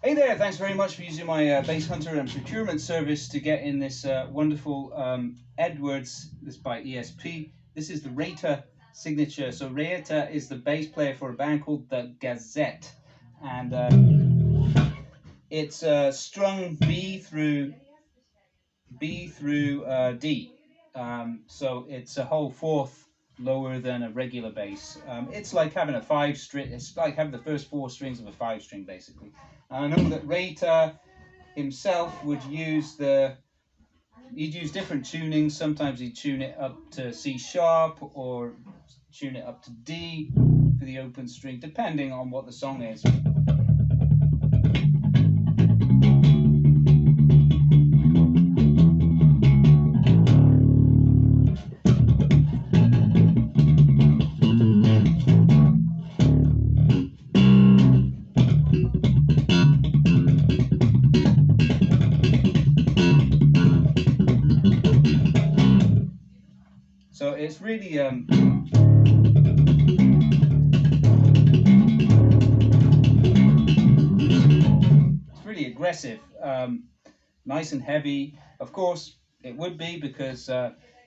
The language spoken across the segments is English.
Hey there, thanks very much for using my Bass Hunter and procurement service to get in this wonderful Edwards, this by ESP. This is the Reita signature. So Reita is the bass player for a band called the GazettE, and it's strung B through D. So it's a whole fourth lower than a regular bass. It's like having a 5-string. It's like having the first 4 strings of a 5-string, basically. And I know that Reita himself would use he'd use different tunings. Sometimes he'd tune it up to C sharp or tune it up to D for the open string, depending on what the song is. So it's really aggressive, nice and heavy. Of course, it would be because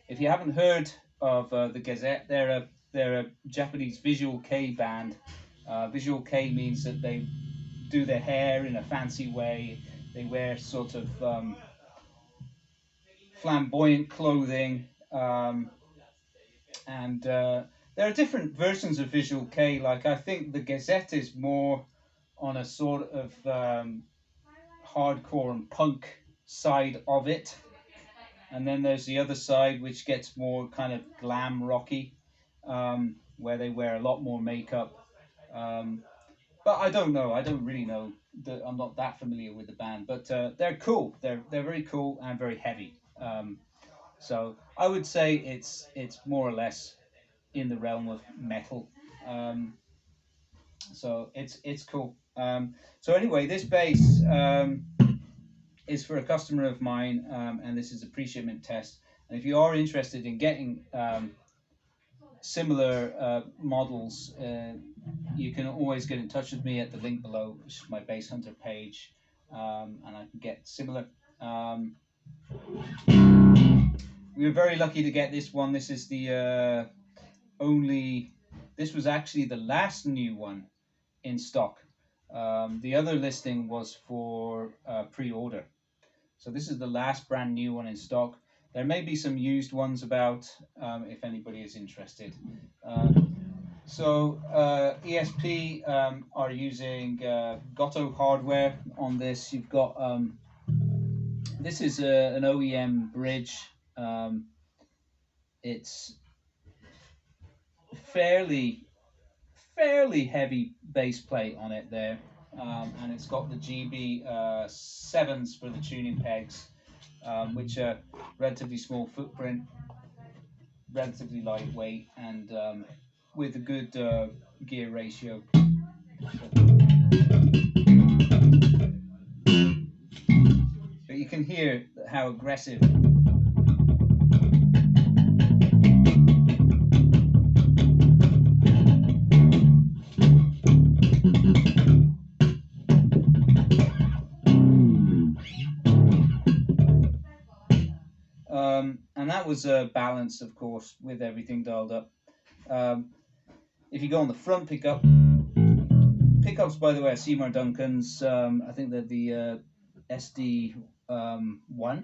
if you haven't heard of the GazettE, they're a Japanese visual kei band. Visual kei means that they do their hair in a fancy way. They wear sort of flamboyant clothing. And there are different versions of visual kei. Like, I think the GazettE is more on a sort of hardcore and punk side of it, and then there's the other side which gets more kind of glam rocky, where they wear a lot more makeup. But I don't know. I don't really know. I'm not that familiar with the band, but they're cool. They're very cool and very heavy. So I would say it's more or less in the realm of metal. So it's cool. So anyway, this bass is for a customer of mine, and this is a pre-shipment test. And if you are interested in getting similar models, you can always get in touch with me at the link below, which is my Bass Hunter page, and I can get similar. We were very lucky to get this one. This is the this was actually the last new one in stock. The other listing was for pre-order. So this is the last brand new one in stock. There may be some used ones about if anybody is interested. So ESP are using GazettE hardware on this. You've got this is an OEM bridge. It's fairly heavy bass plate on it there, and it's got the GB 7s for the tuning pegs, which are relatively small footprint, relatively lightweight, and with a good gear ratio. But you can hear how aggressive. And that was a balance, of course, with everything dialed up. If you go on the front pickups, by the way, are Seymour Duncan's. I think they're the SD1.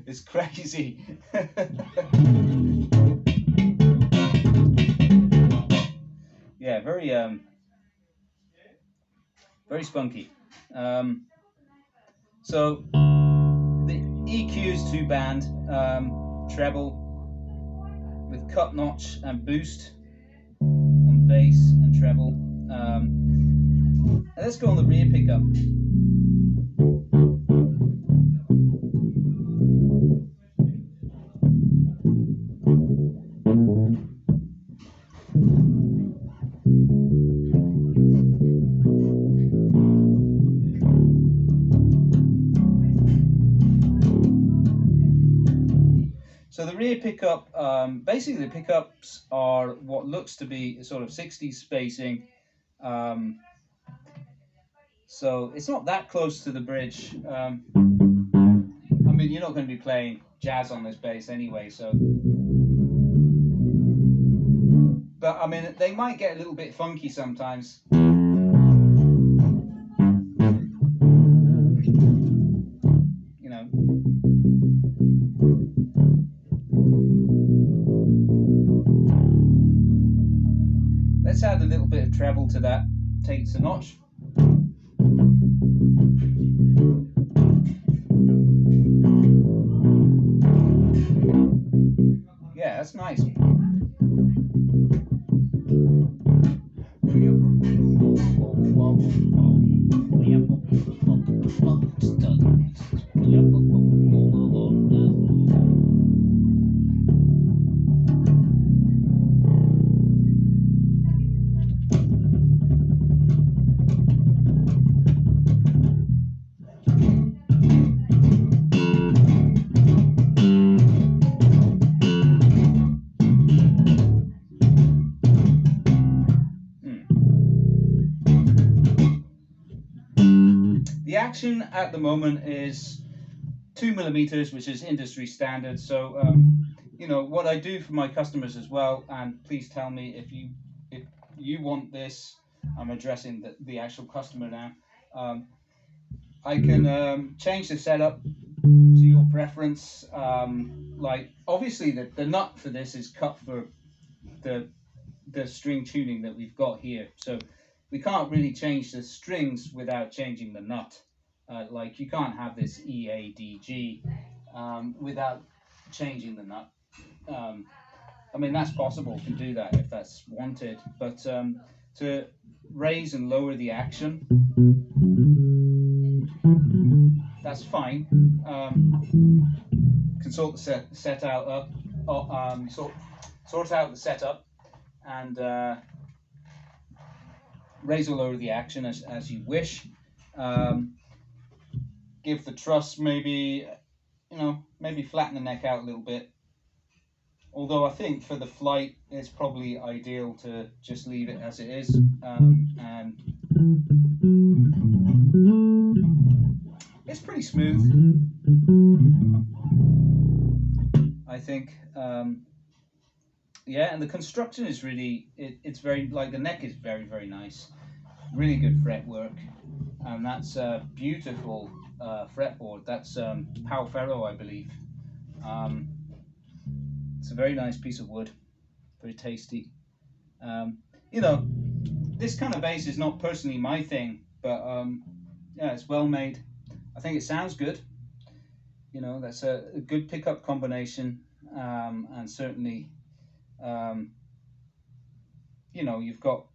It's crazy. Yeah, very spunky. So the EQ's 2-band treble with cut notch and boost on bass and treble. Let's go on the rear pickup. So the rear pickup, basically the pickups are what looks to be sort of 60s spacing. Um, so it's not that close to the bridge. I mean, you're not going to be playing jazz on this bass anyway, so. But I mean, they might get a little bit funky sometimes. You know. Let's add a little bit of treble to that. Take it a notch. Yeah, that's nice. The action at the moment is 2 millimeters, which is industry standard. So, you know, what I do for my customers as well, and please tell me if you want this. I'm addressing the actual customer now. I can change the setup to your preference. Like obviously the nut for this is cut for the string tuning that we've got here. So we can't really change the strings without changing the nut. Like you can't have this EADG without changing the nut. I mean, that's possible, can do that if that's wanted, but to raise and lower the action, that's fine. Can sort the set out up, sort out the setup, and raise or lower the action as you wish. Give the truss maybe, you know, maybe flatten the neck out a little bit. Although I think for the flight, it's probably ideal to just leave it as it is. And it's pretty smooth, I think. Yeah, and the construction is really, it's very, like the neck is very, very nice. Really good fretwork. And that's a beautiful fretboard. That's Pau Ferro, I believe. It's a very nice piece of wood, very tasty. You know, this kind of bass is not personally my thing, but yeah, it's well made. I think it sounds good. You know, that's a good pickup combination, and certainly, you know, you've got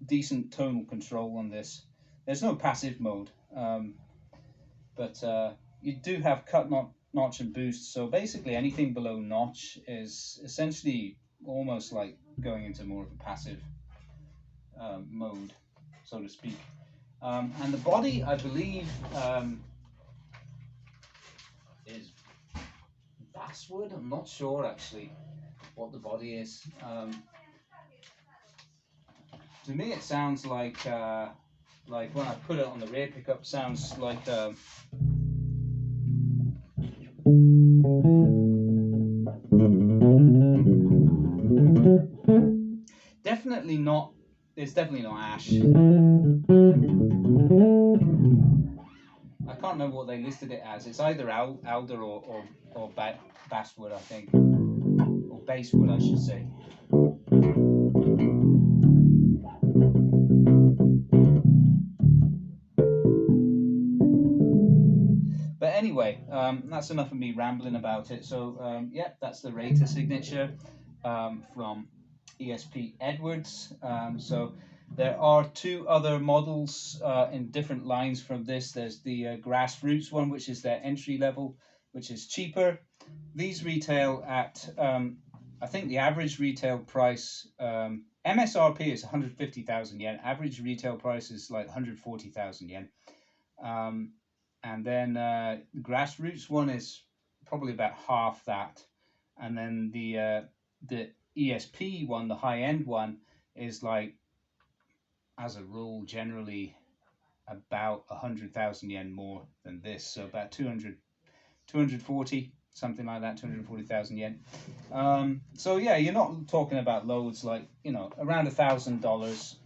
decent tonal control on this. There's no passive mode, but you do have cut, notch, and boost. So basically, anything below notch is essentially almost like going into more of a passive mode, so to speak. And the body, I believe, is basswood. I'm not sure actually what the body is. To me, it sounds like when I put it on the rear pickup, sounds like. Definitely not. It's definitely not ash. I can't remember what they listed it as. It's either alder or basswood, I think, or basswood, I should say. But anyway, that's enough of me rambling about it. So yeah, that's the Reita signature from ESP Edwards. So there are two other models in different lines from this. There's the Grassroots one, which is their entry level, which is cheaper. These retail at, I think the average retail price, MSRP is 150,000 yen. Average retail price is like 140,000 yen. And then the Grassroots one is probably about half that. and then the ESP one, the high end one, is like, as a rule, generally about 100,000 yen more than this, so about 240, something like that, 240,000 yen. So yeah, you're not talking about loads, like, you know, around $1,000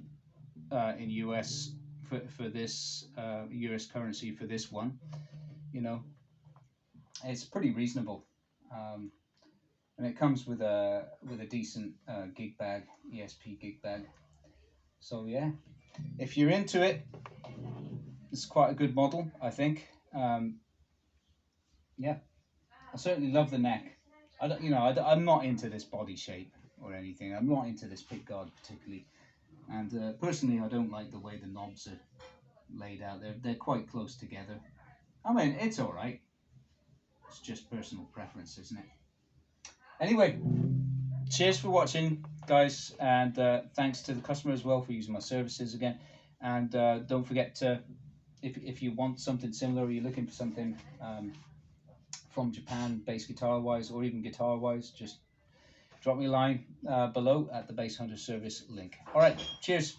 in US for this US currency for this one. You know, it's pretty reasonable, and it comes with a decent gig bag, ESP gig bag. So yeah, if you're into it, it's quite a good model, I think. Yeah, I certainly love the neck. I don't, you know, I'm not into this body shape or anything. I'm not into this pick guard particularly, and personally, I don't like the way the knobs are laid out. They're quite close together. I mean, it's all right. It's just personal preference, isn't it? Anyway, cheers for watching, guys, and thanks to the customer as well for using my services again. And don't forget to, if you want something similar, or you're looking for something from Japan, bass guitar wise, or even guitar wise, just drop me a line below at the Bass Hunter service link. All right, cheers.